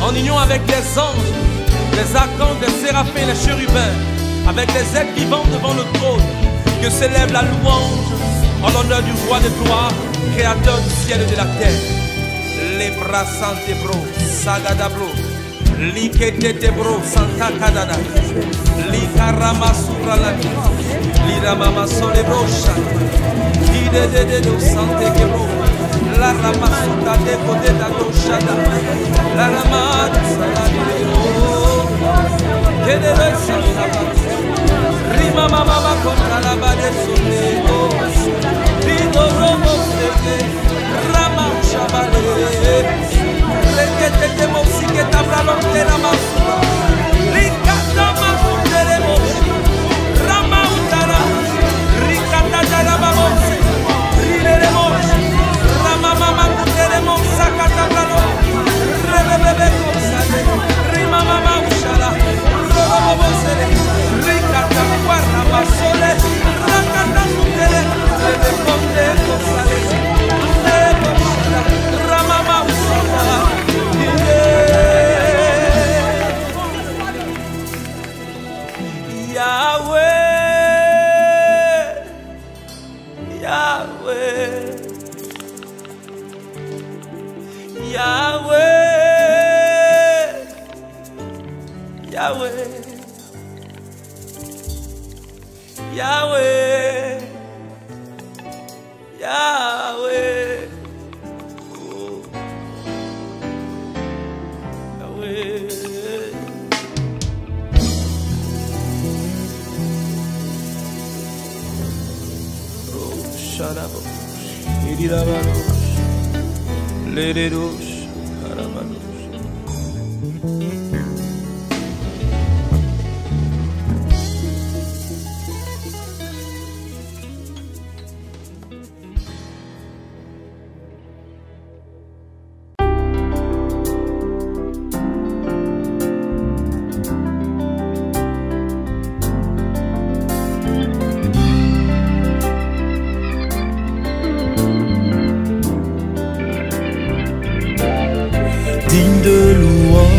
en union avec les anges, les archanges, les séraphins, les chérubins, avec les êtres vivants devant le trône, que s'élève la louange en l'honneur du roi de gloire, créateur du ciel et de la terre. Les bras santé bro, sagada bro, likete bro, santa kadada, likarama supra la liramama sole bro, de santé que bro, la rama suta de côté da doshada, la rama salade que de santa rima mama contra la bade sole, dido robo sete, rama chabale, requete de musique tabla longue la masura, ricata masura de moshi, rama utara, ricata de la babosi, rile de moshi, rama mama de mosa tabla longue, rebebe consale, rima mama ushala, robo sele, ricata guarda masole, racata sutele, rebe conde consale, rama mama ushala. Yahweh, Yahweh, Yahweh, Yahweh, Yahweh, Yahweh, oh, Yahweh. Sharabo, Iridabaros, Lereros, Harabaros. Digne de louange,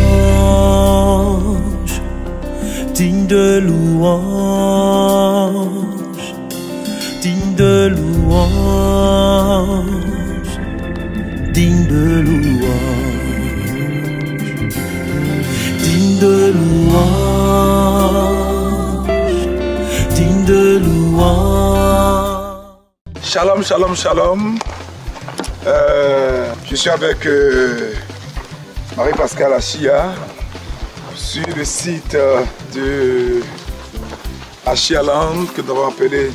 digne de louange, digne de louange, digne de louange, digne de louange, digne de louange. Shalom, shalom, shalom. Je suis avec Marie-Pascale Achia sur le site de Achialand que nous avons appelé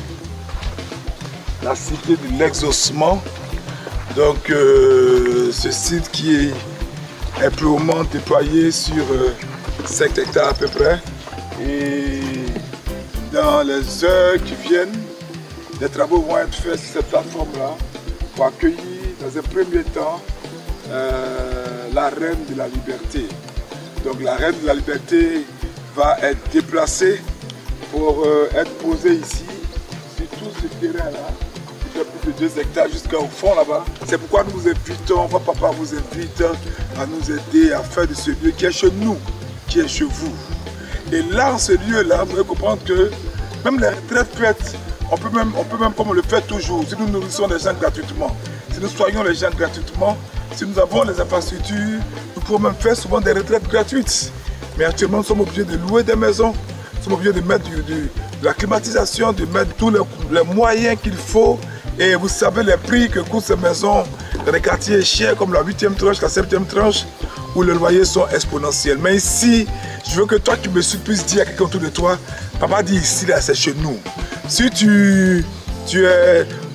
la cité de l'exaucement. Donc ce site qui est purement déployé sur 5 hectares à peu près. Et dans les heures qui viennent, des travaux vont être faits sur cette plateforme-là pour accueillir dans un premier temps la reine de la liberté. Donc la reine de la liberté va être déplacée pour être posée ici, sur tout ce terrain-là, qui fait plus de 2 hectares jusqu'au fond là-bas. C'est pourquoi nous vous invitons, votre papa vous invite à nous aider à faire de ce lieu qui est chez nous, qui est chez vous. Et là, en ce lieu-là, vous allez comprendre que même les retraites faites, on peut même comme on le fait toujours, si nous nourrissons les gens gratuitement, si nous soignons les gens gratuitement, si nous avons les infrastructures, nous pouvons même faire souvent des retraites gratuites. Mais actuellement, nous sommes obligés de louer des maisons, nous sommes obligés de mettre de la climatisation, de mettre tous les moyens qu'il faut. Et vous savez les prix que coûtent ces maisons dans les quartiers chers comme la 8e tranche, la 7e tranche, où les loyers sont exponentiels. Mais ici, je veux que toi qui me suis puisses dire à quelqu'un autour de toi, papa dit ici, là, c'est chez nous. Si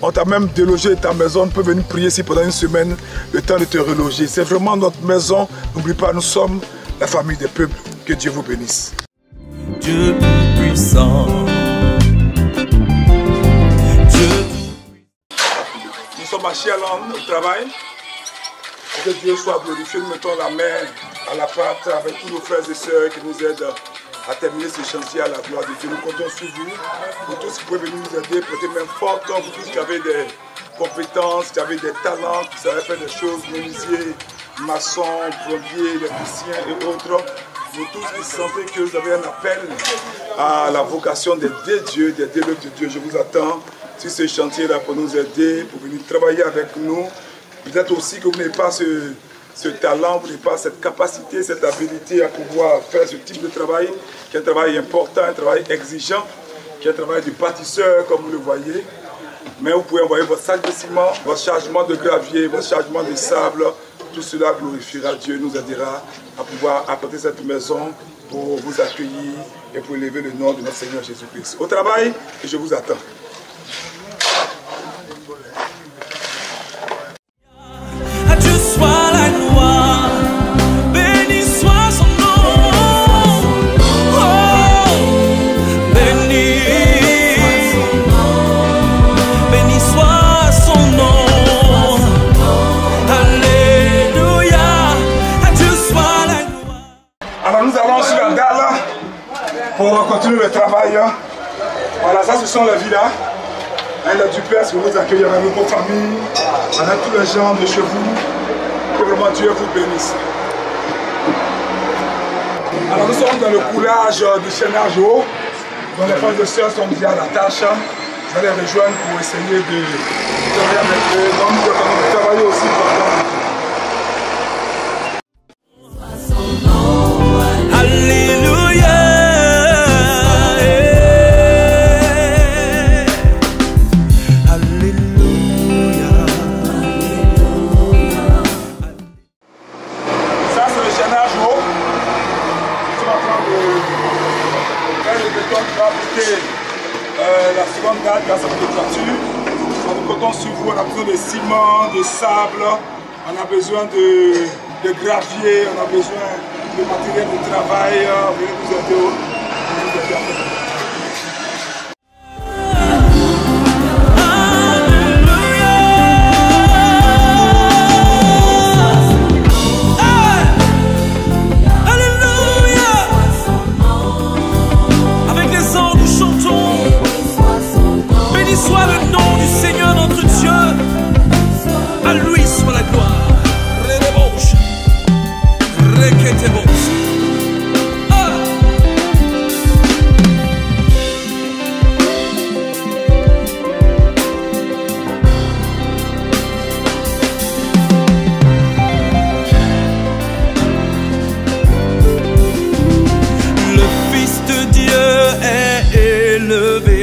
on t'a même délogé ta maison, on peut venir prier ici pendant une semaine, le temps de te reloger. C'est vraiment notre maison. N'oublie pas, nous sommes la famille des peuples. Que Dieu vous bénisse. Dieu tout-puissant. Nous sommes à Chialand au travail. Que Dieu soit glorifié. Nous mettons la main à la pâte avec tous nos frères et sœurs qui nous aident à terminer ce chantier à la gloire de Dieu. Nous comptons sur vous, pour tous qui pouvez venir nous aider, prêter main forte, pour tous qui avez des compétences, qui avez des talents, qui savent faire des choses, menuisiers, maçons, plombiers, électriciens et autres, vous tous qui sentez que vous avez un appel à la vocation d'aider Dieu, d'aider l'œuvre de Dieu. Je vous attends sur ce chantier-là pour nous aider, pour venir travailler avec nous. Peut-être aussi que vous n'avez pas ce talent, vous n'avez pas cette capacité, cette habilité à pouvoir faire ce type de travail, qui est un travail important, un travail exigeant, qui est un travail du bâtisseur, comme vous le voyez. Mais vous pouvez envoyer votre sac de ciment, votre chargement de gravier, votre chargement de sable. Tout cela glorifiera Dieu, nous aidera à pouvoir apporter cette maison pour vous accueillir et pour élever le nom de notre Seigneur Jésus-Christ. Au travail, je vous attends. À Dieu soit la gloire, béni soit son nom. Oh, béni soit son nom. Alléluia, à Dieu soit la gloire. Alors nous allons sur la dalle pour continuer le travail. Voilà, ça ce sont les villas. Elle a du Père, pour vous accueillir avec vos familles, avec tous les gens de chez vous. Que vraiment Dieu vous bénisse. Alors nous sommes dans le coulage du chaînage haut. Donc les frères et sœurs sont déjà à la tâche. Vous allez les rejoindre pour essayer de travailler avec eux. Donc nous allons travailler aussi pendant. La seconde date grâce à votre toiture. Nous comptons sur vous, on a besoin de ciment, de sable, on a besoin de gravier, on a besoin de matériel de travail. Venez nous aider. Soit le nom du Seigneur notre Dieu, à lui soit la gloire. Redebauche, requetebauche. Le Fils de Dieu est élevé.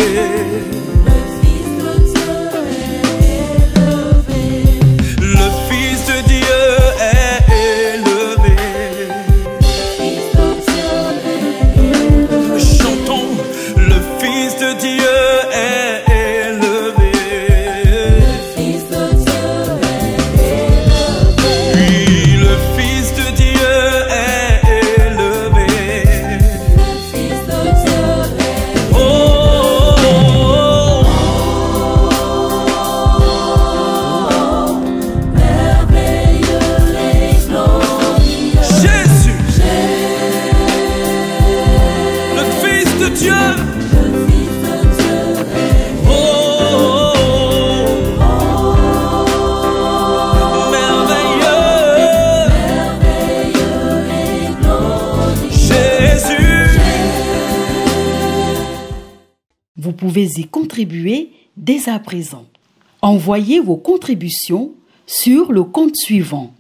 Vous pouvez y contribuer dès à présent. Envoyez vos contributions sur le compte suivant: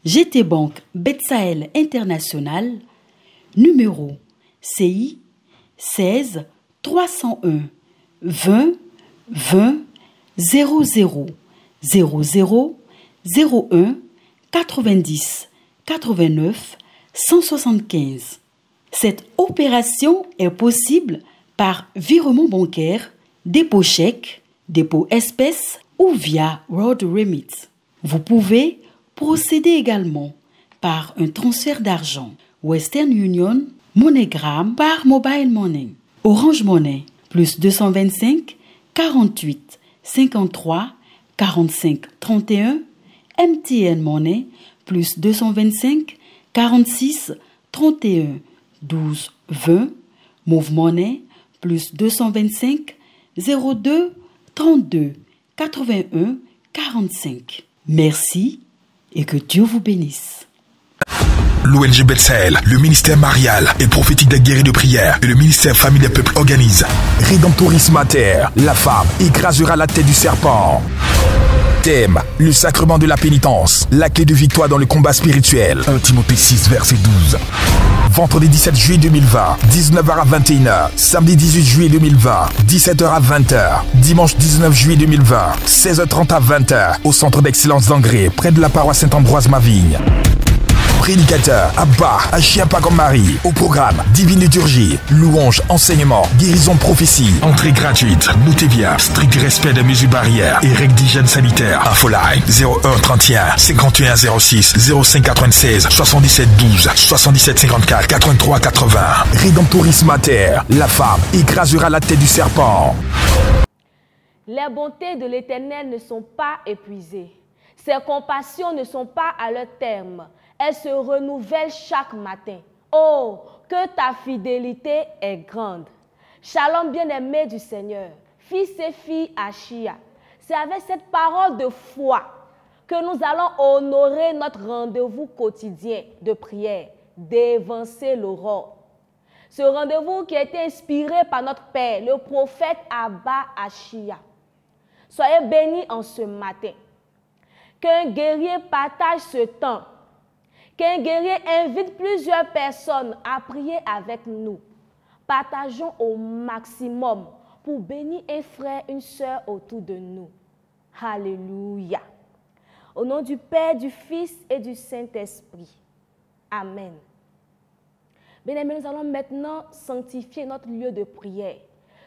GT Bank Betsael International, numéro CI 16 301 20 20 00 00 01 90 89 175. Cette opération est possible par virement bancaire, dépôt chèque, dépôt espèce ou via World Remit. Vous pouvez procéder également par un transfert d'argent Western Union, MoneyGram par Mobile Money, Orange Money, plus 225 48 53 45 31, MTN Money, plus 225 46 31 12 20, Move Money, plus 225 02 32 81 45. Merci et que Dieu vous bénisse. L'ONG Bethsaël, le ministère marial et prophétique des guerriers de prière et le ministère famille des peuples organisent Rédemptoris Mater, la femme écrasera la tête du serpent. Thème, le sacrement de la pénitence, la clé de victoire dans le combat spirituel. 1 Timothée 6, verset 12. Vendredi 17 juillet 2020, 19h à 21h. Samedi 18 juillet 2020, 17h à 20h. Dimanche 19 juillet 2020, 16h30 à 20h. Au centre d'excellence d'Angré, près de la paroisse Saint-Ambroise-Mavigne. Prédicateur, Abba, Achiapa comme Marie. Au programme, divine liturgie, louange, enseignement, guérison, prophétie. Entrée gratuite, notez bien, strict respect des mesures barrières et règles d'hygiène sanitaire. Infoline 01 31 51 06 05 96 77 12 77 54 83 80. Rédemptoris Mater, la femme écrasera la tête du serpent. Les bontés de l'Éternel ne sont pas épuisées. Ses compassions ne sont pas à leur terme. Elles se renouvellent chaque matin. Oh, que ta fidélité est grande. Shalom bien-aimé du Seigneur, fils et filles Achia. C'est avec cette parole de foi que nous allons honorer notre rendez-vous quotidien de prière, d'évancer l'aurore. Ce rendez-vous qui a été inspiré par notre Père, le prophète Abba Achia. Soyez bénis en ce matin. Qu'un guerrier partage ce temps. Qu'un guerrier invite plusieurs personnes à prier avec nous. Partageons au maximum pour bénir un frère, une sœur autour de nous. Alléluia. Au nom du Père, du Fils et du Saint-Esprit. Amen. Bien-aimés, nous allons maintenant sanctifier notre lieu de prière.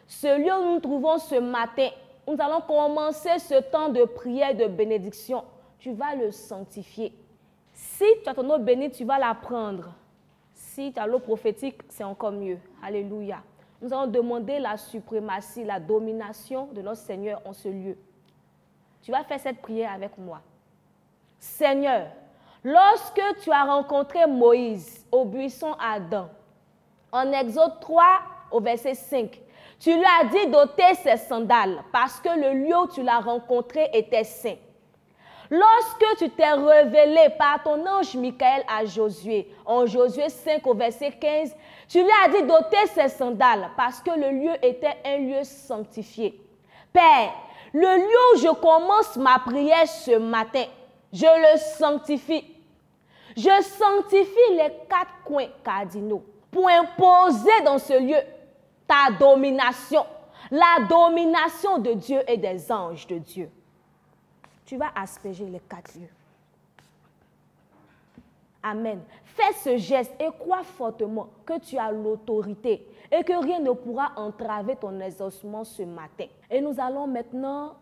Ce lieu où nous nous trouvons ce matin, nous allons commencer ce temps de prière et de bénédiction. Tu vas le sanctifier. Si tu as ton eau bénite, tu vas la prendre. Si tu as l'eau prophétique, c'est encore mieux. Alléluia. Nous allons demander la suprématie, la domination de notre Seigneur en ce lieu. Tu vas faire cette prière avec moi. Seigneur, lorsque tu as rencontré Moïse au buisson Adam, en Exode 3 au verset 5, tu lui as dit d'ôter ses sandales parce que le lieu où tu l'as rencontré était saint. Lorsque tu t'es révélé par ton ange Michael à Josué, en Josué 5 au verset 15, tu lui as dit d'ôter ses sandales parce que le lieu était un lieu sanctifié. Père, le lieu où je commence ma prière ce matin, je le sanctifie. Je sanctifie les 4 coins cardinaux pour imposer dans ce lieu ta domination, la domination de Dieu et des anges de Dieu. Tu vas asperger les 4 lieux. Amen. Fais ce geste et crois fortement que tu as l'autorité et que rien ne pourra entraver ton exaucement ce matin. Et nous allons maintenant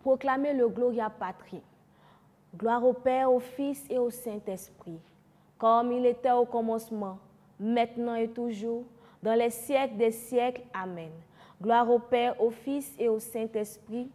proclamer le Gloria Patri. Gloire au Père, au Fils et au Saint-Esprit, comme il était au commencement, maintenant et toujours, dans les siècles des siècles. Amen. Gloire au Père, au Fils et au Saint-Esprit,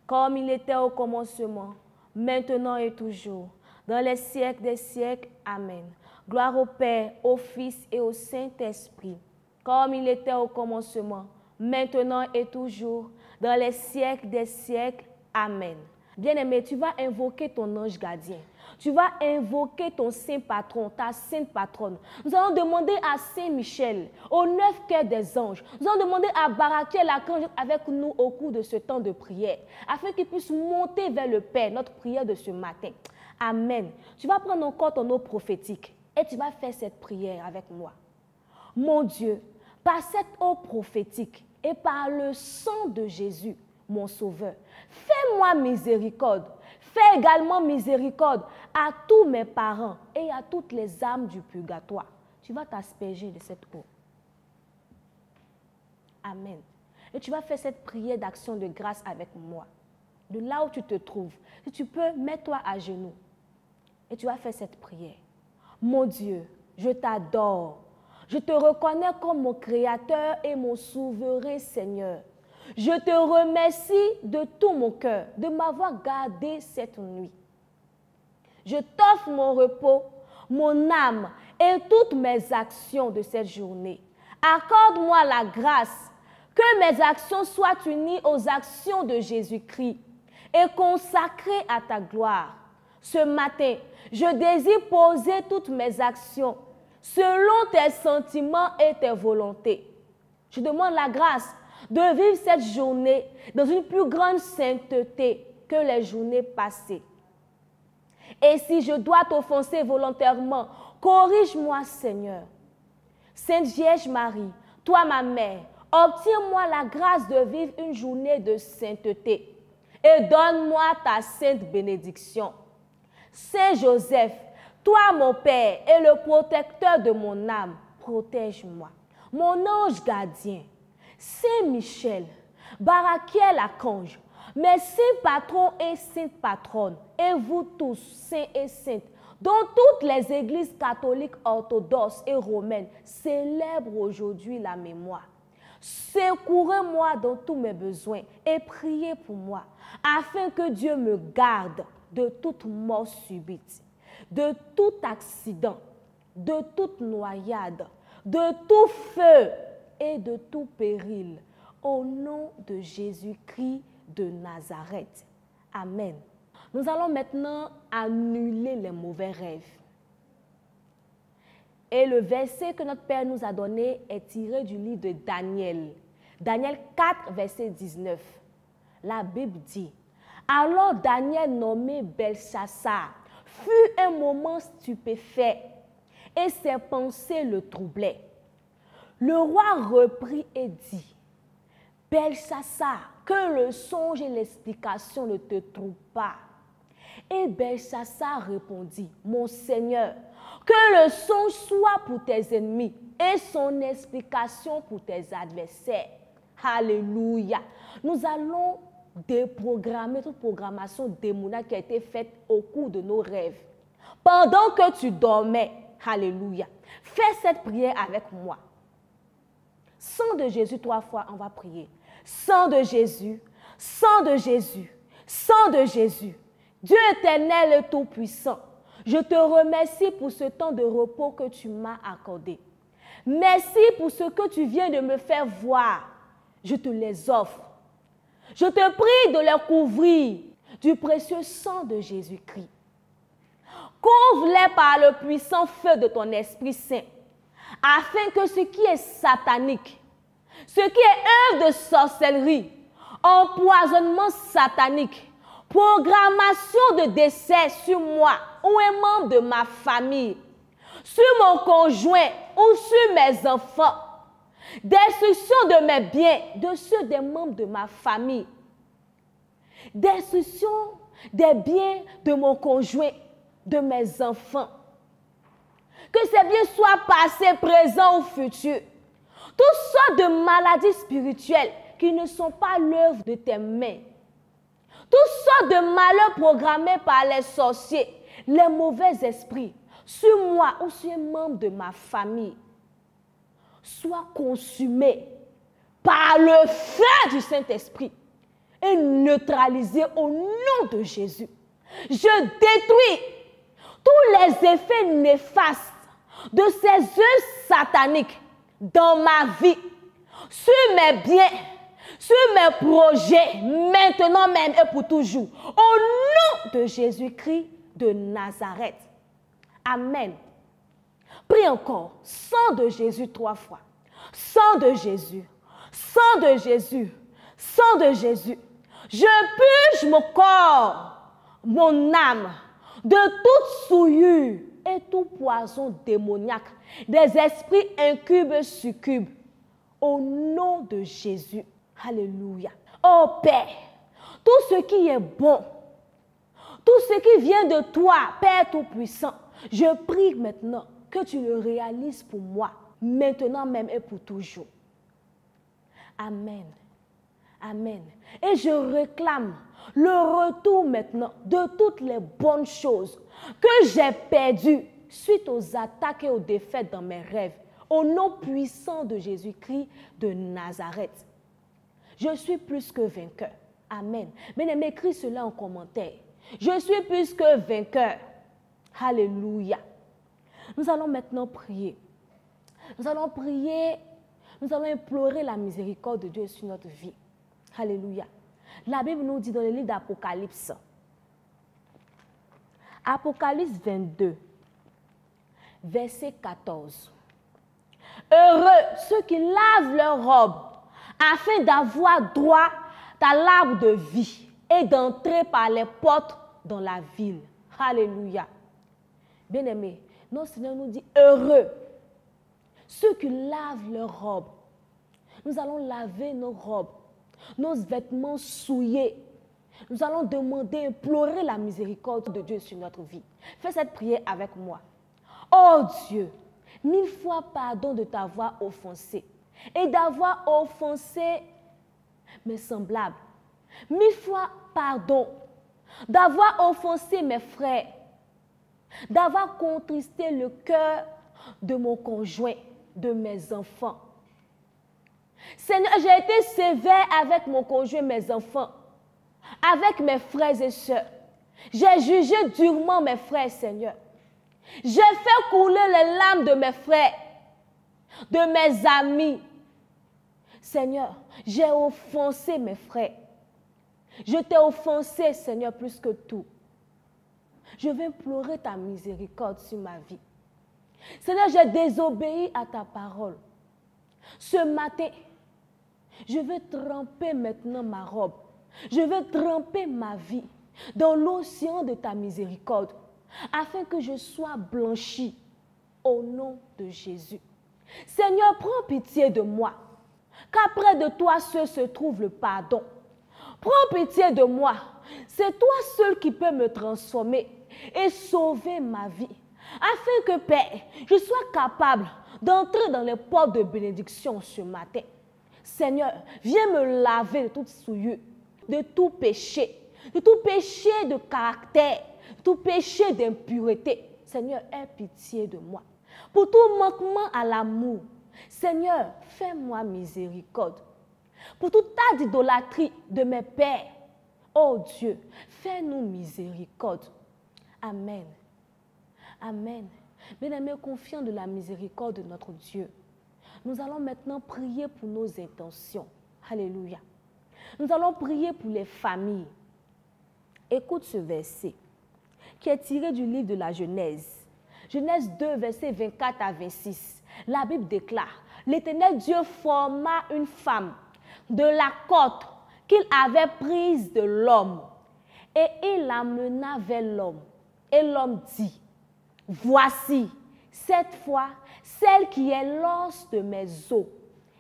comme il était au commencement, maintenant et toujours, dans les siècles des siècles. Amen. Gloire au Père, au Fils et au Saint-Esprit, comme il était au commencement, maintenant et toujours, dans les siècles des siècles. Amen. Bien-aimé, tu vas invoquer ton ange gardien. Tu vas invoquer ton saint patron, ta sainte patronne. Nous allons demander à Saint Michel, aux 9 cœurs des anges. Nous allons demander à Barakiel l'archange avec nous au cours de ce temps de prière, afin qu'il puisse monter vers le Père, notre prière de ce matin. Amen. Tu vas prendre encore ton eau prophétique et tu vas faire cette prière avec moi. Mon Dieu, par cette eau prophétique et par le sang de Jésus, mon Sauveur, fais-moi miséricorde. Fais également miséricorde à tous mes parents et à toutes les âmes du purgatoire. Tu vas t'asperger de cette eau. Amen. Et tu vas faire cette prière d'action de grâce avec moi. De là où tu te trouves, si tu peux, mets-toi à genoux. Et tu vas faire cette prière. Mon Dieu, je t'adore. Je te reconnais comme mon Créateur et mon souverain Seigneur. Je te remercie de tout mon cœur de m'avoir gardé cette nuit. Je t'offre mon repos, mon âme et toutes mes actions de cette journée. Accorde-moi la grâce que mes actions soient unies aux actions de Jésus-Christ et consacrées à ta gloire. Ce matin, je désire poser toutes mes actions selon tes sentiments et tes volontés. Je demande la grâce de vivre cette journée dans une plus grande sainteté que les journées passées. Et si je dois t'offenser volontairement, corrige-moi, Seigneur. Sainte Vierge Marie, toi ma mère, obtiens-moi la grâce de vivre une journée de sainteté et donne-moi ta sainte bénédiction. Saint Joseph, toi mon Père et le protecteur de mon âme, protège-moi. Mon ange gardien, Saint Michel, Barakiel Archange, mes saints patrons et saintes patronnes, et vous tous, saints et saintes, dont toutes les églises catholiques, orthodoxes et romaines célèbrent aujourd'hui la mémoire. Secourez-moi dans tous mes besoins et priez pour moi, afin que Dieu me garde de toute mort subite, de tout accident, de toute noyade, de tout feu et de tout péril, au nom de Jésus-Christ de Nazareth. Amen. Nous allons maintenant annuler les mauvais rêves. Et le verset que notre Père nous a donné est tiré du livre de Daniel. Daniel 4, verset 19. La Bible dit, « Alors Daniel, nommé Belchassar, fut un moment stupéfait, et ses pensées le troublaient. Le roi reprit et dit, « Belchassar, que le songe et l'explication ne te troublent pas. » Et Belchassar répondit, « Mon Seigneur, que le songe soit pour tes ennemis et son explication pour tes adversaires. » Alléluia. Nous allons déprogrammer toute programmation démoniaque qui a été faite au cours de nos rêves. Pendant que tu dormais, alléluia, fais cette prière avec moi. Sang de Jésus, 3 fois, on va prier. Sang de Jésus, sang de Jésus, sang de Jésus, Dieu éternel et tout-puissant, je te remercie pour ce temps de repos que tu m'as accordé. Merci pour ce que tu viens de me faire voir. Je te les offre. Je te prie de les couvrir du précieux sang de Jésus-Christ. Couvre-les par le puissant feu de ton Esprit Saint, afin que ce qui est satanique, ce qui est œuvre de sorcellerie, empoisonnement satanique, programmation de décès sur moi ou un membre de ma famille, sur mon conjoint ou sur mes enfants, destruction de mes biens, de ceux des membres de ma famille, destruction des biens de mon conjoint, de mes enfants. Que ces biens soient passés, présents ou futurs. Toutes sortes de maladies spirituelles qui ne sont pas l'œuvre de tes mains. Toutes sortes de malheurs programmés par les sorciers, les mauvais esprits, sur moi ou sur un membre de ma famille, soient consumés par le feu du Saint-Esprit et neutralisés au nom de Jésus. Je détruis tous les effets néfastes de ces œuvres sataniques dans ma vie, sur mes biens, sur mes projets, maintenant même et pour toujours. Au nom de Jésus-Christ de Nazareth. Amen. Prie encore. Sang de Jésus 3 fois. Sang de Jésus. Sang de Jésus. Sang de Jésus. Je purge mon corps, mon âme, de toute souillure et tout poison démoniaque, des esprits incubes, succubes, au nom de Jésus. Alléluia. Oh Père, tout ce qui est bon, tout ce qui vient de toi, Père Tout-Puissant, je prie maintenant que tu le réalises pour moi, maintenant même et pour toujours. Amen. Amen. Et je réclame le retour maintenant de toutes les bonnes choses que j'ai perdues suite aux attaques et aux défaites dans mes rêves, au nom puissant de Jésus-Christ de Nazareth. Je suis plus que vainqueur. Amen. Bien-aimé, écris cela en commentaire. Je suis plus que vainqueur. Alléluia. Nous allons maintenant prier. Nous allons prier, nous allons implorer la miséricorde de Dieu sur notre vie. Alléluia. La Bible nous dit dans le livre d'Apocalypse, Apocalypse 22, verset 14. Heureux ceux qui lavent leurs robes afin d'avoir droit à l'arbre de vie et d'entrer par les portes dans la ville. Alléluia. Bien-aimés, notre Seigneur nous dit heureux ceux qui lavent leurs robes. Nous allons laver nos robes, nos vêtements souillés. Nous allons demander, implorer la miséricorde de Dieu sur notre vie. Fais cette prière avec moi. Oh Dieu, 1000 fois pardon de t'avoir offensé et d'avoir offensé mes semblables. 1000 fois pardon d'avoir offensé mes frères, d'avoir contristé le cœur de mon conjoint, de mes enfants. Seigneur, j'ai été sévère avec mon conjoint, mes enfants, avec mes frères et sœurs. J'ai jugé durement mes frères, Seigneur. J'ai fait couler les larmes de mes frères, de mes amis. Seigneur, j'ai offensé mes frères. Je t'ai offensé, Seigneur, plus que tout. Je vais implorer ta miséricorde sur ma vie. Seigneur, j'ai désobéi à ta parole. Ce matin, je vais tremper maintenant ma robe. Je vais tremper ma vie dans l'océan de ta miséricorde, afin que je sois blanchi au nom de Jésus. Seigneur, prends pitié de moi, car près de toi seul se trouve le pardon. Prends pitié de moi, c'est toi seul qui peux me transformer et sauver ma vie, afin que, Père, je sois capable d'entrer dans les portes de bénédiction ce matin. Seigneur, viens me laver de toute souillure, de tout péché de caractère, de tout péché d'impureté. Seigneur, aie pitié de moi. Pour tout manquement à l'amour, Seigneur, fais-moi miséricorde. Pour tout tas d'idolâtrie de mes pères, oh Dieu, fais-nous miséricorde. Amen. Amen. Bien-aimés, confiants de la miséricorde de notre Dieu, nous allons maintenant prier pour nos intentions. Alléluia. Nous allons prier pour les familles. Écoute ce verset qui est tiré du livre de la Genèse. Genèse 2, versets 24 à 26. La Bible déclare, l'Éternel Dieu forma une femme de la côte qu'il avait prise de l'homme et il l'amena vers l'homme. Et l'homme dit, voici, cette fois, celle qui est l'os de mes os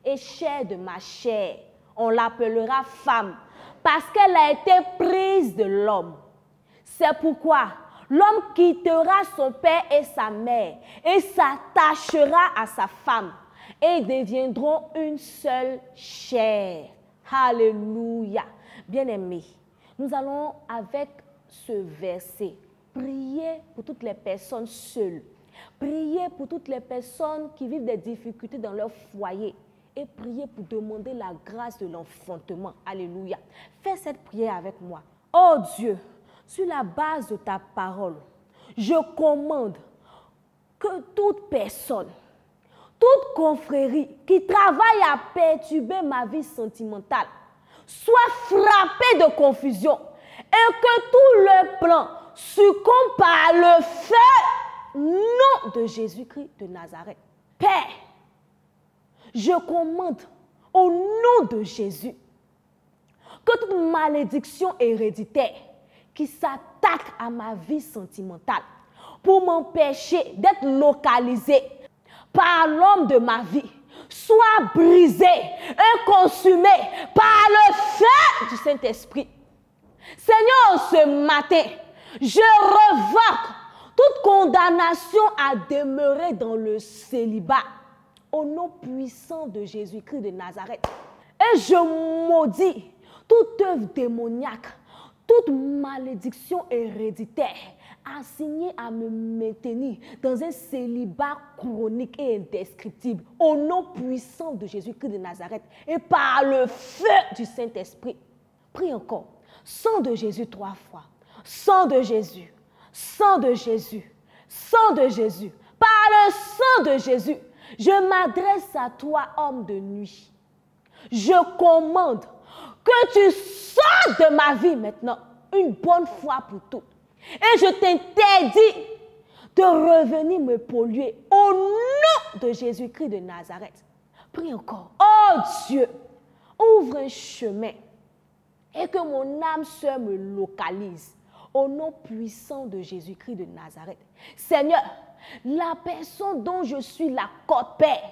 et chair de ma chair. On l'appellera femme parce qu'elle a été prise de l'homme. C'est pourquoi l'homme quittera son père et sa mère et s'attachera à sa femme et ils deviendront une seule chair. Alléluia. Bien-aimés, nous allons avec ce verset prier pour toutes les personnes seules. Prier pour toutes les personnes qui vivent des difficultés dans leur foyer. Et prier pour demander la grâce de l'enfantement. Alléluia. Fais cette prière avec moi. Oh Dieu, sur la base de ta parole, je commande que toute personne, toute confrérie qui travaille à perturber ma vie sentimentale soit frappée de confusion et que tout le plan succombe par le feu, nom de Jésus-Christ de Nazareth. Père, je commande au nom de Jésus que toute malédiction héréditaire qui s'attaque à ma vie sentimentale pour m'empêcher d'être localisée par l'homme de ma vie soit brisée et consumée par le feu du Saint-Esprit. Seigneur, ce matin, je revoque toute condamnation à demeurer dans le célibat. Au nom puissant de Jésus-Christ de Nazareth. Et je maudis toute œuvre démoniaque, toute malédiction héréditaire assignée à me maintenir dans un célibat chronique et indescriptible. Au nom puissant de Jésus-Christ de Nazareth et par le feu du Saint-Esprit. Prie encore. Sang de Jésus 3 fois. Sang de Jésus. Sang de Jésus. Sang de Jésus. Par le sang de Jésus. Je m'adresse à toi, homme de nuit. Je commande que tu sortes de ma vie maintenant, une bonne fois pour toutes. Et je t'interdis de revenir me polluer au nom de Jésus-Christ de Nazareth. Prie encore. Oh Dieu, ouvre un chemin et que mon âme sœur me localise au nom puissant de Jésus-Christ de Nazareth. Seigneur, la personne dont je suis la copère,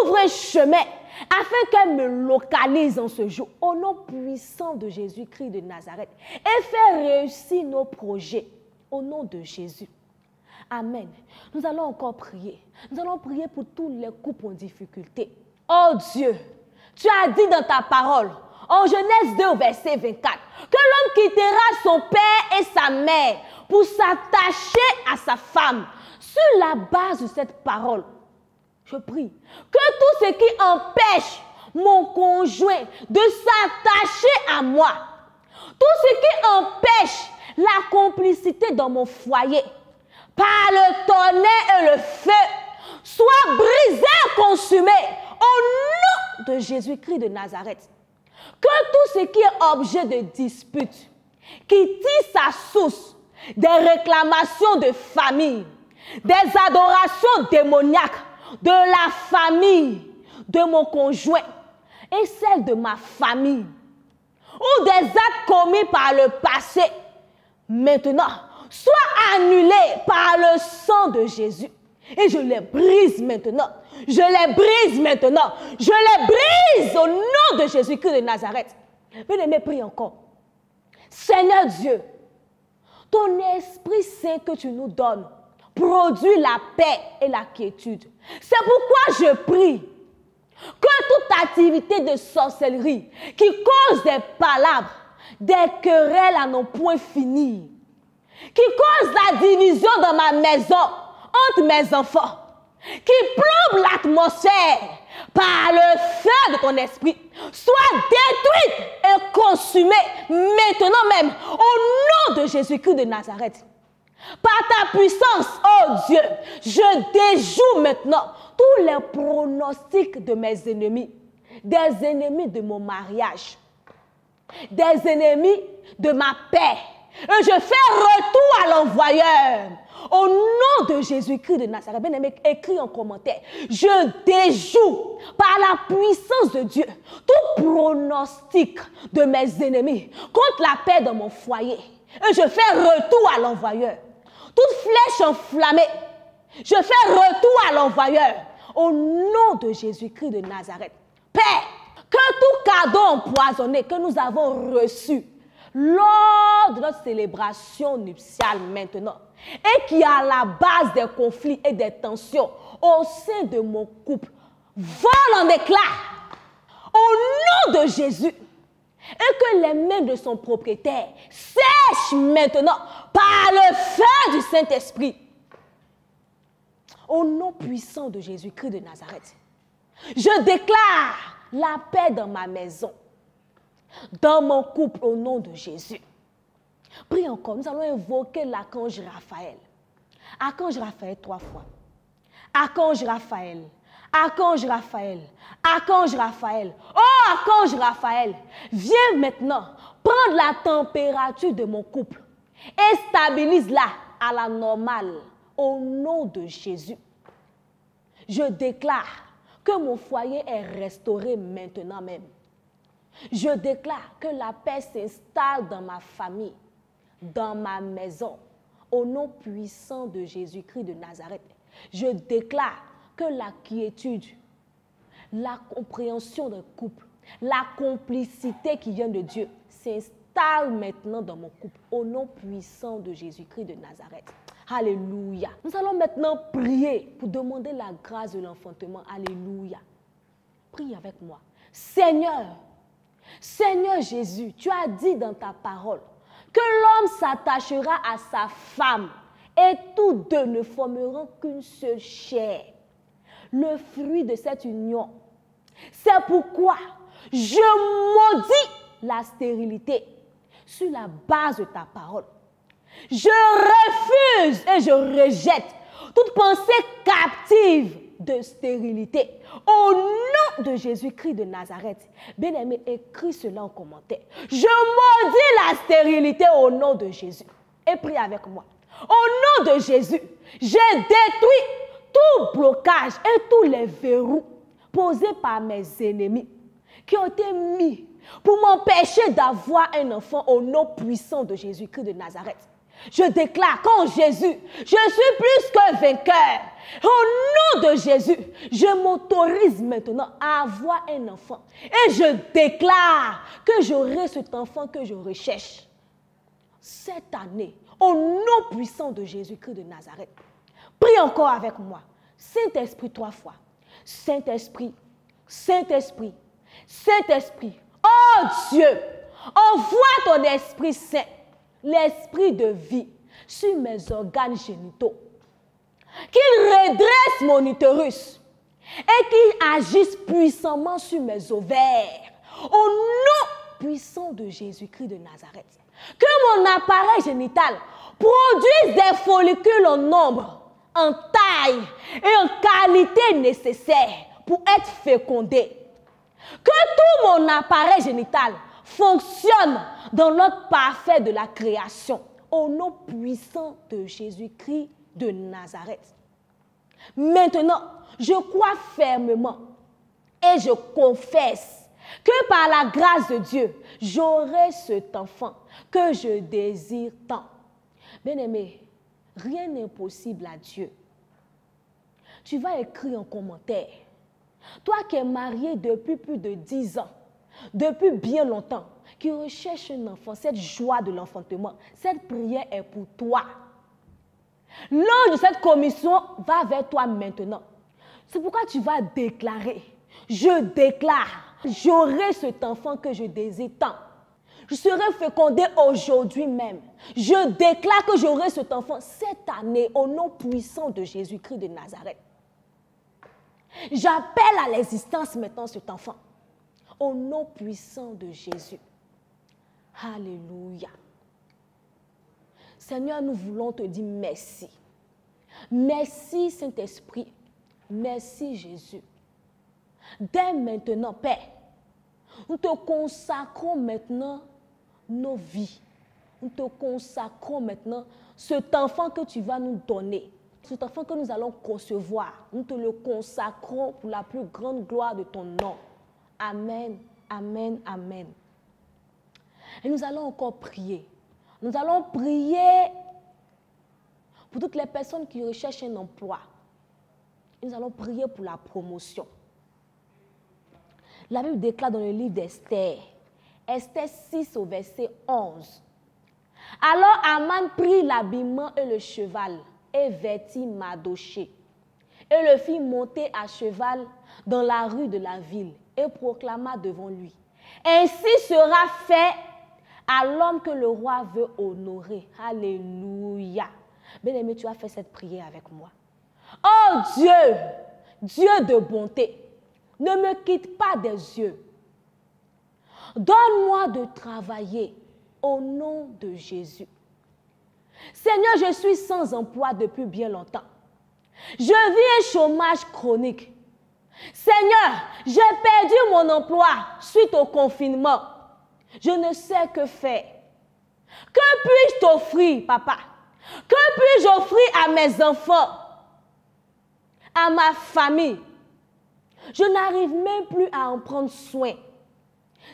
ouvre un chemin afin qu'elle me localise en ce jour au nom puissant de Jésus-Christ de Nazareth et fais réussir nos projets au nom de Jésus. Amen. Nous allons encore prier. Nous allons prier pour tous les couples en difficulté. Oh Dieu, tu as dit dans ta parole, en Genèse 2, verset 24, que l'homme quittera son père et sa mère pour s'attacher à sa femme. Sur la base de cette parole, je prie que tout ce qui empêche mon conjoint de s'attacher à moi, tout ce qui empêche la complicité dans mon foyer, par le tonnerre et le feu, soit brisé et consumé au nom de Jésus-Christ de Nazareth. Que tout ce qui est objet de dispute, qui tire sa source des réclamations de famille, des adorations démoniaques de la famille de mon conjoint et celle de ma famille, ou des actes commis par le passé, maintenant, soient annulés par le sang de Jésus. Et je les brise maintenant. Je les brise maintenant. Je les brise au nom de Jésus-Christ de Nazareth. Bien-aimé, prie encore. Seigneur Dieu, ton Esprit Saint que tu nous donnes produit la paix et la quiétude. C'est pourquoi je prie que toute activité de sorcellerie qui cause des palabres, des querelles à non point finir, qui cause la division dans ma maison entre mes enfants, qui plombe l'atmosphère par le feu de ton esprit, soit détruite et consumée maintenant même au nom de Jésus-Christ de Nazareth. Par ta puissance, oh Dieu, je déjoue maintenant tous les pronostics de mes ennemis, des ennemis de mon mariage, des ennemis de ma paix. Et je fais retour à l'envoyeur. Au nom de Jésus-Christ de Nazareth, bien-aimé, écris en commentaire. Je déjoue par la puissance de Dieu tout pronostic de mes ennemis contre la paix dans mon foyer. Et je fais retour à l'envoyeur. Toute flèche enflammée, je fais retour à l'envoyeur. Au nom de Jésus-Christ de Nazareth. Père, que tout cadeau empoisonné que nous avons reçu lors de notre célébration nuptiale maintenant, et qui est à la base des conflits et des tensions au sein de mon couple, vole en éclats au nom de Jésus, et que les mains de son propriétaire sèchent maintenant par le feu du Saint-Esprit. Au nom puissant de Jésus-Christ de Nazareth, je déclare la paix dans ma maison, dans mon couple au nom de Jésus. Prie encore, nous allons invoquer l'archange Raphaël. Archange Raphaël 3 fois. Archange Raphaël, archange Raphaël, archange Raphaël. Oh, archange Raphaël, viens maintenant prendre la température de mon couple et stabilise-la à la normale au nom de Jésus. Je déclare que mon foyer est restauré maintenant même. Je déclare que la paix s'installe dans ma famille, dans ma maison, au nom puissant de Jésus-Christ de Nazareth. Je déclare que la quiétude, la compréhension d'un couple, la complicité qui vient de Dieu s'installe maintenant dans mon couple, au nom puissant de Jésus-Christ de Nazareth. Alléluia. Nous allons maintenant prier pour demander la grâce de l'enfantement. Alléluia. Prie avec moi. Seigneur, Seigneur Jésus, tu as dit dans ta parole que l'homme s'attachera à sa femme et tous deux ne formeront qu'une seule chair. Le fruit de cette union, c'est pourquoi je maudis la stérilité sur la base de ta parole. Je refuse et je rejette toute pensée captive de stérilité. Au nom de Jésus-Christ de Nazareth. Bien-aimé, écris cela en commentaire. Je maudis la stérilité au nom de Jésus. et prie avec moi. Au nom de Jésus, j'ai détruit tout blocage et tous les verrous posés par mes ennemis qui ont été mis pour m'empêcher d'avoir un enfant au nom puissant de Jésus-Christ de Nazareth. Je déclare qu'en Jésus, je suis plus que vainqueur. Au nom de Jésus, je m'autorise maintenant à avoir un enfant. Et je déclare que j'aurai cet enfant que je recherche cette année, au nom puissant de Jésus-Christ de Nazareth. Prie encore avec moi. Saint-Esprit 3 fois. Saint-Esprit, Saint-Esprit, Saint-Esprit. Oh Dieu, envoie ton Esprit Saint, l'Esprit de vie, sur mes organes génitaux. Qu'il redresse mon utérus et qu'il agisse puissamment sur mes ovaires. Au nom puissant de Jésus-Christ de Nazareth. Que mon appareil génital produise des follicules en nombre, en taille et en qualité nécessaires pour être fécondé. Que tout mon appareil génital fonctionne dans l'ordre parfait de la création, au nom puissant de Jésus-Christ de Nazareth. Maintenant, je crois fermement et je confesse que par la grâce de Dieu, j'aurai cet enfant que je désire tant. Bien-aimé, rien n'est impossible à Dieu. Tu vas écrire en commentaire. Toi qui es marié depuis plus de 10 ans, depuis bien longtemps, qui recherche un enfant, cette joie de l'enfantement, cette prière est pour toi. L'ange de cette commission va vers toi maintenant. C'est pourquoi tu vas déclarer, je déclare, j'aurai cet enfant que je désire tant. Je serai fécondé aujourd'hui même. Je déclare que j'aurai cet enfant cette année au nom puissant de Jésus-Christ de Nazareth. J'appelle à l'existence maintenant cet enfant au nom puissant de Jésus. Alléluia. Seigneur, nous voulons te dire merci. Merci Saint-Esprit. Merci Jésus. Dès maintenant, Père, nous te consacrons maintenant nos vies. Nous te consacrons maintenant cet enfant que tu vas nous donner. Cet enfant que nous allons concevoir. Nous te le consacrons pour la plus grande gloire de ton nom. Amen, amen, amen. Et nous allons encore prier. Nous allons prier pour toutes les personnes qui recherchent un emploi. Et nous allons prier pour la promotion. La Bible déclare dans le livre d'Esther, Esther 6 au verset 11. Alors Aman prit l'habillement et le cheval et vêtit Mardochée et le fit monter à cheval dans la rue de la ville et proclama devant lui. Ainsi sera fait à l'homme que le roi veut honorer. Alléluia. Bien-aimé, tu as fait cette prière avec moi. Oh Dieu, Dieu de bonté, ne me quitte pas des yeux. Donne-moi de travailler au nom de Jésus. Seigneur, je suis sans emploi depuis bien longtemps. Je vis un chômage chronique. Seigneur, j'ai perdu mon emploi suite au confinement. Je ne sais que faire. Que puis-je t'offrir, papa? Que puis-je offrir à mes enfants? À ma famille? Je n'arrive même plus à en prendre soin.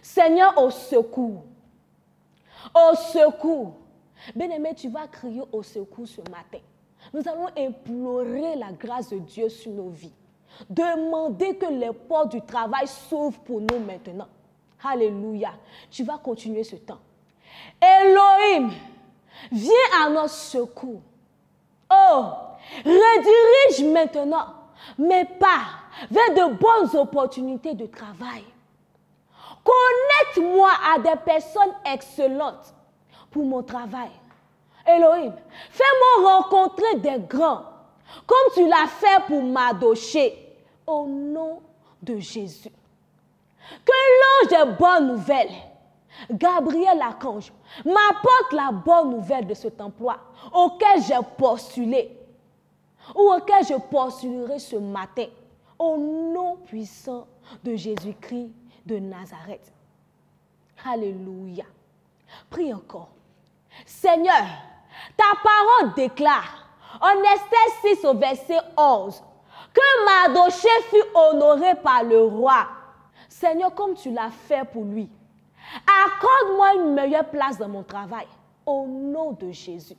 Seigneur, au secours. Au secours. Bien-aimé, tu vas crier au secours ce matin. Nous allons implorer la grâce de Dieu sur nos vies. Demander que les portes du travail s'ouvrent pour nous maintenant. Alléluia. Tu vas continuer ce temps. Elohim, viens à notre secours. Oh, redirige maintenant mes pas vers de bonnes opportunités de travail. Connecte-moi à des personnes excellentes pour mon travail. Elohim, fais-moi rencontrer des grands, comme tu l'as fait pour Mardochée, au nom de Jésus. Que l'ange des bonnes nouvelles, Gabriel l'archange, m'apporte la bonne nouvelle de cet emploi auquel j'ai postulé, ou auquel je postulerai ce matin, au nom puissant de Jésus-Christ de Nazareth. Alléluia. Prie encore. Seigneur, Ta parole déclare, en Esther 6 au verset 11, que Mardoché fut honoré par le roi. Seigneur, comme tu l'as fait pour lui, accorde-moi une meilleure place dans mon travail, au nom de Jésus.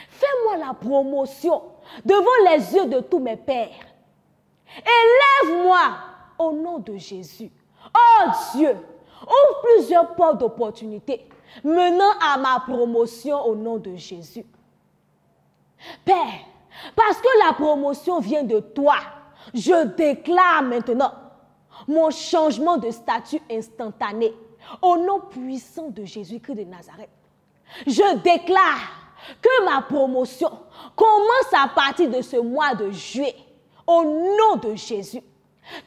Fais-moi la promotion devant les yeux de tous mes pères. Élève-moi au nom de Jésus. Oh Dieu, ouvre plusieurs portes d'opportunités menant à ma promotion au nom de Jésus. Père, parce que la promotion vient de toi, je déclare maintenant mon changement de statut instantané au nom puissant de Jésus-Christ de Nazareth. Je déclare que ma promotion commence à partir de ce mois de juillet au nom de Jésus.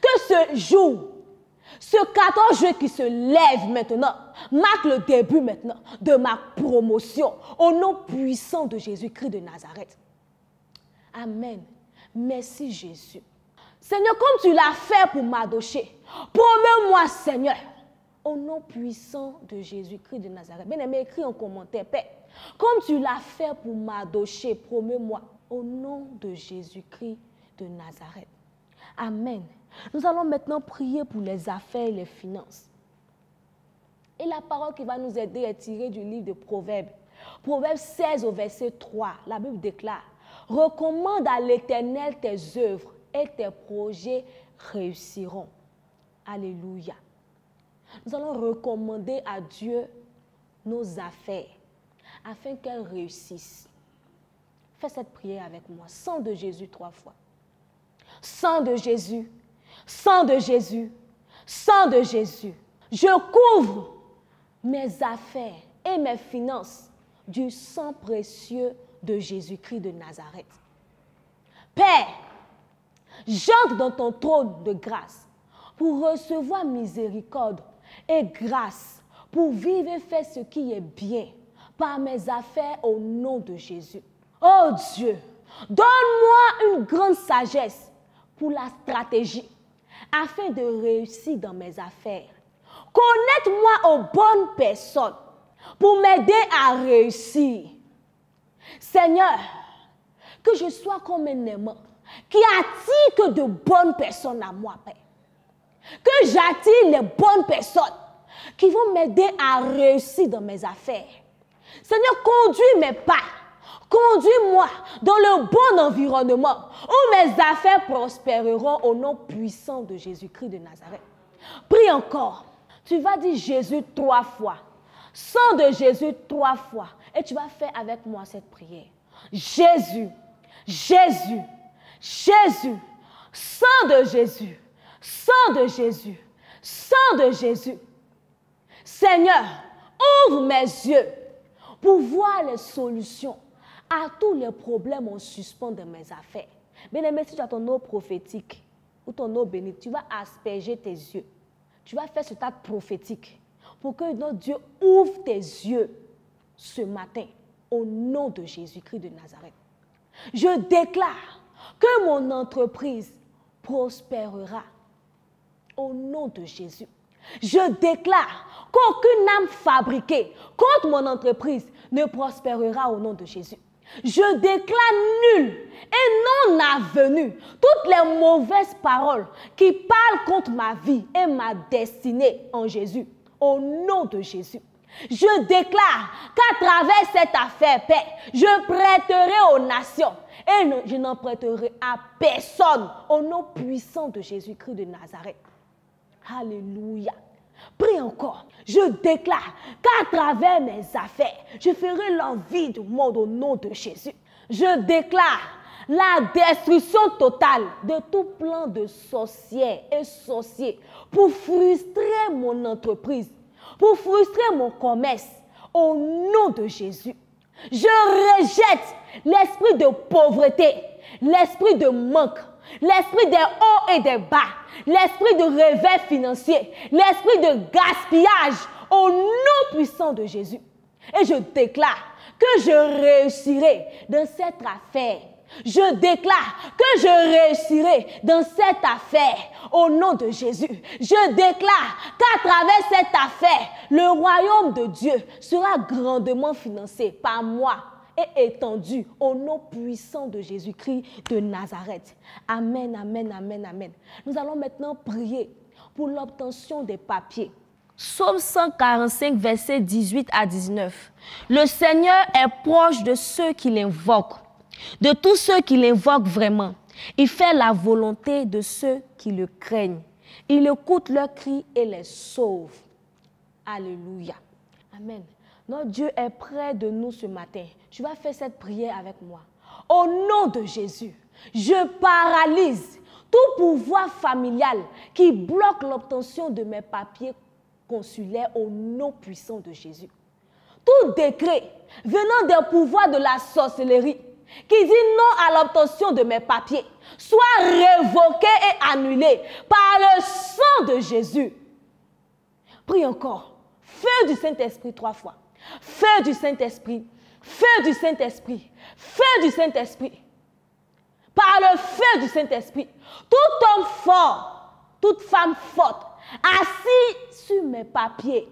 Que ce jour, ce 14 juillet qui se lève maintenant, marque le début maintenant de ma promotion au nom puissant de Jésus-Christ de Nazareth. Amen. Merci Jésus. Seigneur, comme tu l'as fait pour Mardoché, promets-moi Seigneur, au nom puissant de Jésus-Christ de Nazareth. Bien-aimé, écris en commentaire, Père. Comme tu l'as fait pour Mardoché, promets-moi, au nom de Jésus-Christ de Nazareth. Amen. Nous allons maintenant prier pour les affaires et les finances. Et la parole qui va nous aider est tirée du livre de Proverbes. Proverbes 16 au verset 3, la Bible déclare, « Recommande à l'Éternel tes œuvres et tes projets réussiront. » Alléluia. Nous allons recommander à Dieu nos affaires afin qu'elles réussissent. Fais cette prière avec moi. Sang de Jésus 3 fois. Sang de Jésus, sang de Jésus, sang de Jésus. Je couvre mes affaires et mes finances du sang précieux de Jésus-Christ de Nazareth. Père, j'entre dans ton trône de grâce pour recevoir miséricorde et grâce pour vivre et faire ce qui est bien par mes affaires au nom de Jésus. Oh Dieu, donne-moi une grande sagesse pour la stratégie afin de réussir dans mes affaires. Connecte-moi aux bonnes personnes pour m'aider à réussir. Seigneur, que je sois comme un aimant qui attire que de bonnes personnes à moi, Père. Que j'attire les bonnes personnes qui vont m'aider à réussir dans mes affaires. Seigneur, conduis mes pas. Conduis-moi dans le bon environnement où mes affaires prospéreront au nom puissant de Jésus-Christ de Nazareth. Prie encore. Tu vas dire Jésus 3 fois. Sang de Jésus 3 fois. Et tu vas faire avec moi cette prière. Jésus, Jésus, Jésus, sang de Jésus, sang de Jésus, sang de Jésus. Seigneur, ouvre mes yeux pour voir les solutions à tous les problèmes en suspens de mes affaires. Bien-aimé, si tu as ton eau prophétique ou ton eau bénite, tu vas asperger tes yeux. Tu vas faire ce tas prophétique pour que notre Dieu ouvre tes yeux ce matin au nom de Jésus-Christ de Nazareth. Je déclare que mon entreprise prospérera au nom de Jésus. Je déclare qu'aucune âme fabriquée contre mon entreprise ne prospérera au nom de Jésus. Je déclare nul et non avenu toutes les mauvaises paroles qui parlent contre ma vie et ma destinée en Jésus, au nom de Jésus. Je déclare qu'à travers cette affaire, Père, je prêterai aux nations et je n'en prêterai à personne au nom puissant de Jésus-Christ de Nazareth. Alléluia. Prie encore. Je déclare qu'à travers mes affaires, je ferai l'envie du monde au nom de Jésus. Je déclare la destruction totale de tout plan de sorcières et sorciers pour frustrer mon entreprise, pour frustrer mon commerce au nom de Jésus. Je rejette l'esprit de pauvreté, l'esprit de manque, l'esprit des hauts et des bas, l'esprit de réveil financier, l'esprit de gaspillage au nom puissant de Jésus. Et je déclare que je réussirai dans cette affaire. Je déclare que je réussirai dans cette affaire au nom de Jésus. Je déclare qu'à travers cette affaire, le royaume de Dieu sera grandement financé par moi et étendue au nom puissant de Jésus-Christ de Nazareth. Amen, amen, amen, amen. Nous allons maintenant prier pour l'obtention des papiers. Psaume 145, versets 18 à 19. Le Seigneur est proche de ceux qui l'invoquent, de tous ceux qui l'invoquent vraiment. Il fait la volonté de ceux qui le craignent. Il écoute leurs cris et les sauve. Alléluia. Amen. Notre Dieu est près de nous ce matin. Tu vas faire cette prière avec moi. Au nom de Jésus, je paralyse tout pouvoir familial qui bloque l'obtention de mes papiers consulaires au nom puissant de Jésus. Tout décret venant des pouvoirs de la sorcellerie qui dit non à l'obtention de mes papiers soit révoqué et annulé par le sang de Jésus. Prie encore. Feu du Saint-Esprit 3 fois. Feu du Saint-Esprit. Feu du Saint-Esprit. Feu du Saint-Esprit. Par le feu du Saint-Esprit. Tout homme fort, toute femme forte, assis sur mes papiers,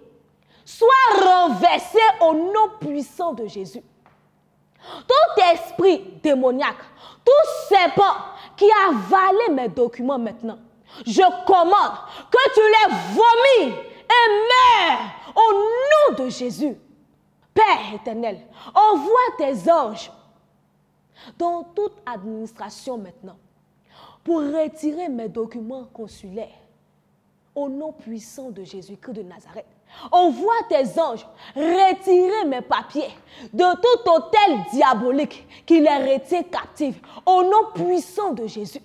soit renversé au nom puissant de Jésus. Tout esprit démoniaque, tout serpent qui a avalé mes documents maintenant, je commande que tu les vomis et meurs au nom de Jésus. Père éternel, envoie tes anges dans toute administration maintenant pour retirer mes documents consulaires au nom puissant de Jésus-Christ de Nazareth. Envoie tes anges retirer mes papiers de tout hôtel diabolique qui les retient captifs au nom puissant de Jésus.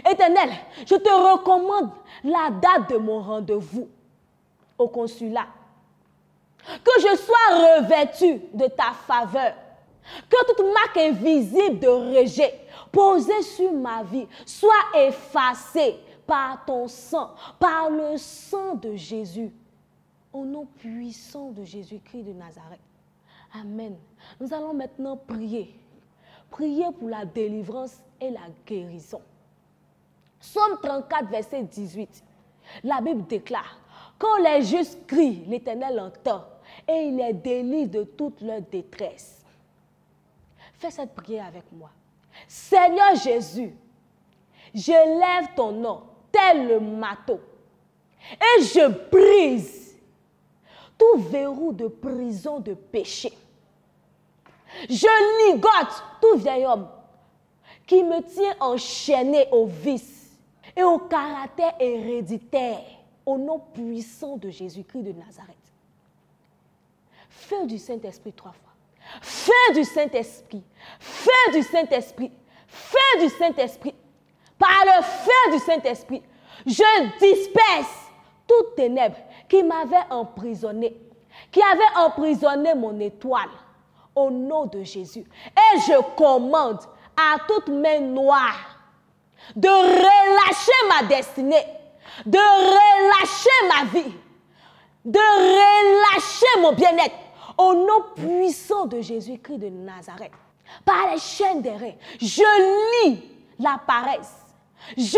Éternel, je te recommande la date de mon rendez-vous au consulat. Que je sois revêtu de ta faveur. Que toute marque invisible de rejet posée sur ma vie soit effacée par ton sang, par le sang de Jésus. Au nom puissant de Jésus-Christ de Nazareth. Amen. Nous allons maintenant prier. Prier pour la délivrance et la guérison. Psaume 34, verset 18. La Bible déclare, quand les justes crient, l'Éternel entend et il les délivre de toute leur détresse. Fais cette prière avec moi. Seigneur Jésus, je lève ton nom tel le marteau et je brise tout verrou de prison de péché. Je ligote tout vieil homme qui me tient enchaîné au vice et au caractère héréditaire au nom puissant de Jésus-Christ de Nazareth. Feu du Saint-Esprit 3 fois. Feu du Saint-Esprit. Feu du Saint-Esprit. Feu du Saint-Esprit. Par le feu du Saint-Esprit, je disperse toute ténèbres qui m'avait emprisonné, qui avait emprisonné mon étoile, au nom de Jésus. Et je commande à toute main noire de relâcher ma destinée, de relâcher ma vie, de relâcher mon bien-être, au nom puissant de Jésus-Christ de Nazareth. Par les chaînes des reins, je lis la paresse. Je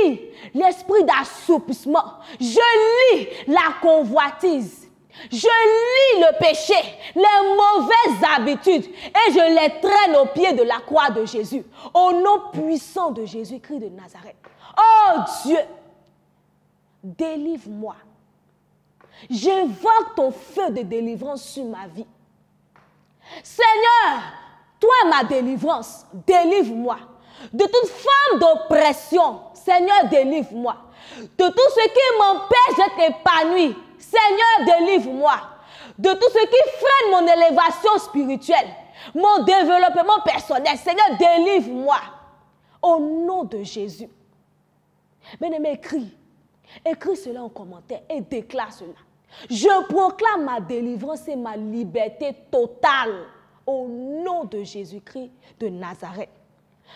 lis l'esprit d'assoupissement. Je lis la convoitise. Je lis le péché, les mauvaises habitudes et je les traîne au pied de la croix de Jésus. Au nom puissant de Jésus-Christ de Nazareth. Oh Dieu, délivre-moi. J'invoque ton feu de délivrance sur ma vie. Seigneur, toi ma délivrance, délivre-moi. De toute forme d'oppression, Seigneur, délivre-moi. De tout ce qui m'empêche d'être épanoui, Seigneur, délivre-moi. De tout ce qui freine mon élévation spirituelle, mon développement personnel, Seigneur, délivre-moi. Au nom de Jésus. Bien-aimé, écris cela en commentaire et déclare cela. Je proclame ma délivrance et ma liberté totale au nom de Jésus-Christ de Nazareth.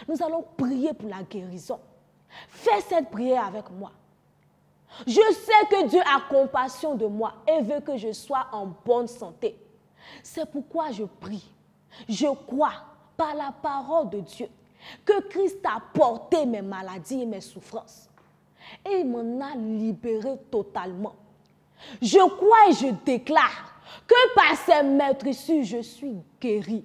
Nous allons prier pour la guérison. Fais cette prière avec moi. Je sais que Dieu a compassion de moi et veut que je sois en bonne santé. C'est pourquoi je prie. Je crois par la parole de Dieu que Christ a porté mes maladies et mes souffrances. Et il m'en a libéré totalement. Je crois et je déclare que par ses meurtrissures, je suis guéri.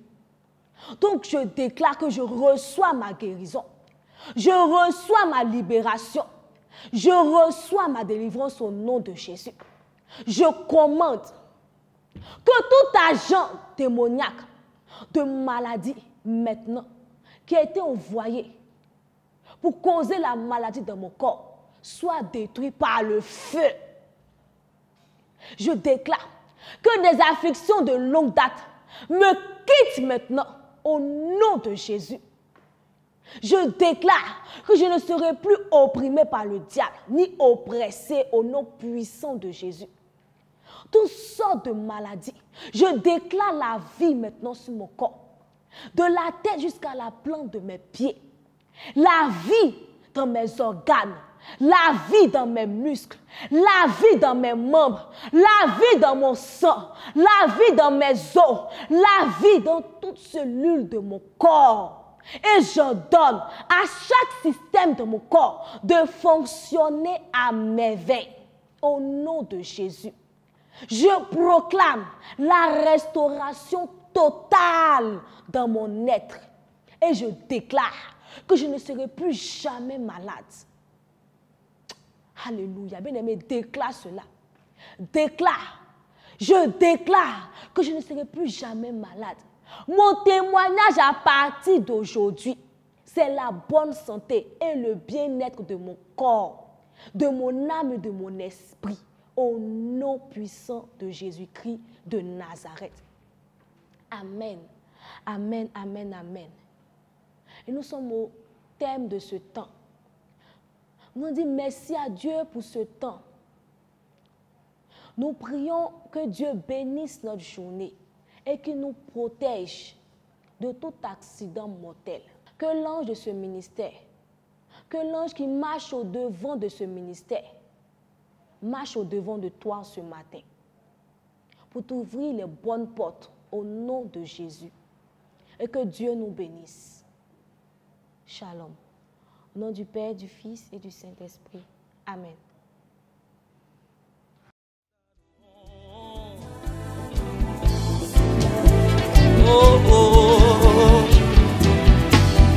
Donc je déclare que je reçois ma guérison. Je reçois ma libération. Je reçois ma délivrance au nom de Jésus. Je commande que tout agent démoniaque de maladie maintenant qui a été envoyé pour causer la maladie dans mon corps soit détruit par le feu. Je déclare que des afflictions de longue date me quittent maintenant au nom de Jésus. Je déclare que je ne serai plus opprimé par le diable, ni oppressé au nom puissant de Jésus. Toutes sortes de maladies, je déclare la vie maintenant sur mon corps, de la tête jusqu'à la plante de mes pieds. La vie dans mes organes, la vie dans mes muscles, la vie dans mes membres, la vie dans mon sang, la vie dans mes os, la vie dans toute cellule de mon corps. Et j'ordonne à chaque système de mon corps de fonctionner à merveille. Au nom de Jésus, je proclame la restauration totale dans mon être. Et je déclare que je ne serai plus jamais malade. Alléluia. Bien-aimé, déclare cela. Déclare. Je déclare que je ne serai plus jamais malade. Mon témoignage à partir d'aujourd'hui, c'est la bonne santé et le bien-être de mon corps, de mon âme et de mon esprit, au nom puissant de Jésus-Christ de Nazareth. Amen. Amen, amen, amen. Et nous sommes au thème de ce temps. Nous disons merci à Dieu pour ce temps. Nous prions que Dieu bénisse notre journée et qu'il nous protège de tout accident mortel. Que l'ange de ce ministère, que l'ange qui marche au devant de ce ministère, marche au devant de toi ce matin pour t'ouvrir les bonnes portes au nom de Jésus. Et que Dieu nous bénisse. Shalom. Au nom du Père, du Fils et du Saint-Esprit. Amen. Oh, oh, oh.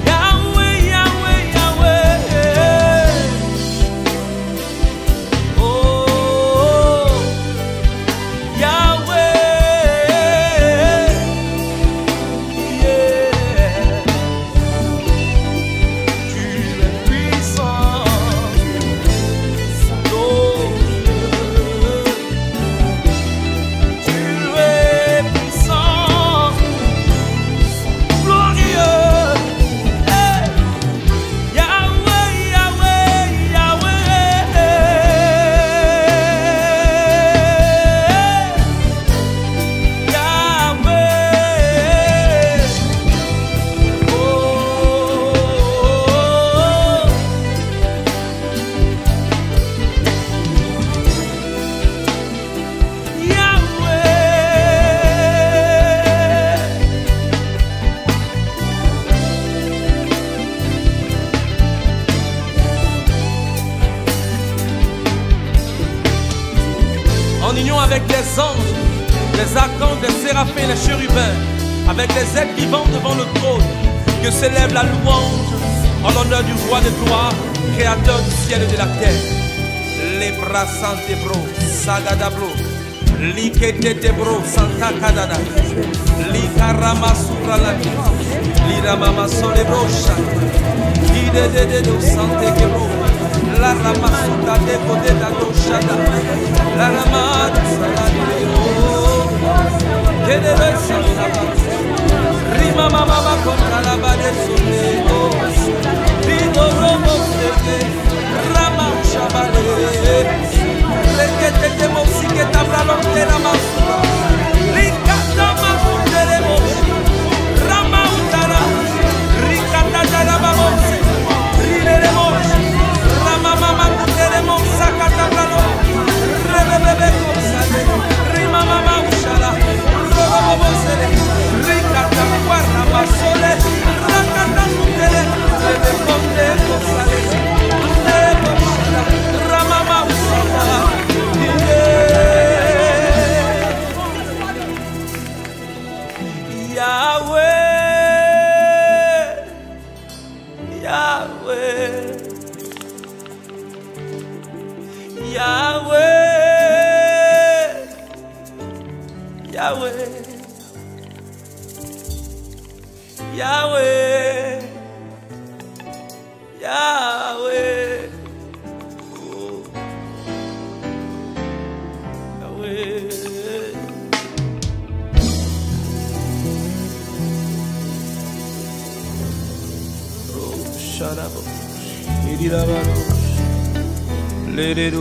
Yahweh, Yahweh, Yahweh. Oh, Yahweh. Yeah. Tu es puissant. Oh, tu es puissant. En union avec les anges, les archanges, les séraphins, les chérubins, avec les êtres vivants devant le trône, que s'élève la louange en l'honneur du roi de gloire, créateur du ciel et de la terre. Les bras santé bro, sagadabro, likete bro, santa kadada, likarama sura la liramama solebro, de santé kebro. La ramasuta de côté d'Adoshada, la ramade saladeo, que debe ser rima mama contra la bade soleo, vido robo sete, rama chabale, requete de musique tabralon de la masura, ricata masura de mochi, rama utara, ricata de la babose, rire de mochi. Mama kuteremo sakata bralo rebebebe kosale rima mama ushala robo bosele rikata kwara basole rakata kutere bebe konde kosale Yahweh, Yahweh, Yahweh, Yahweh, oh, Yahweh. Oh, shut up. Let it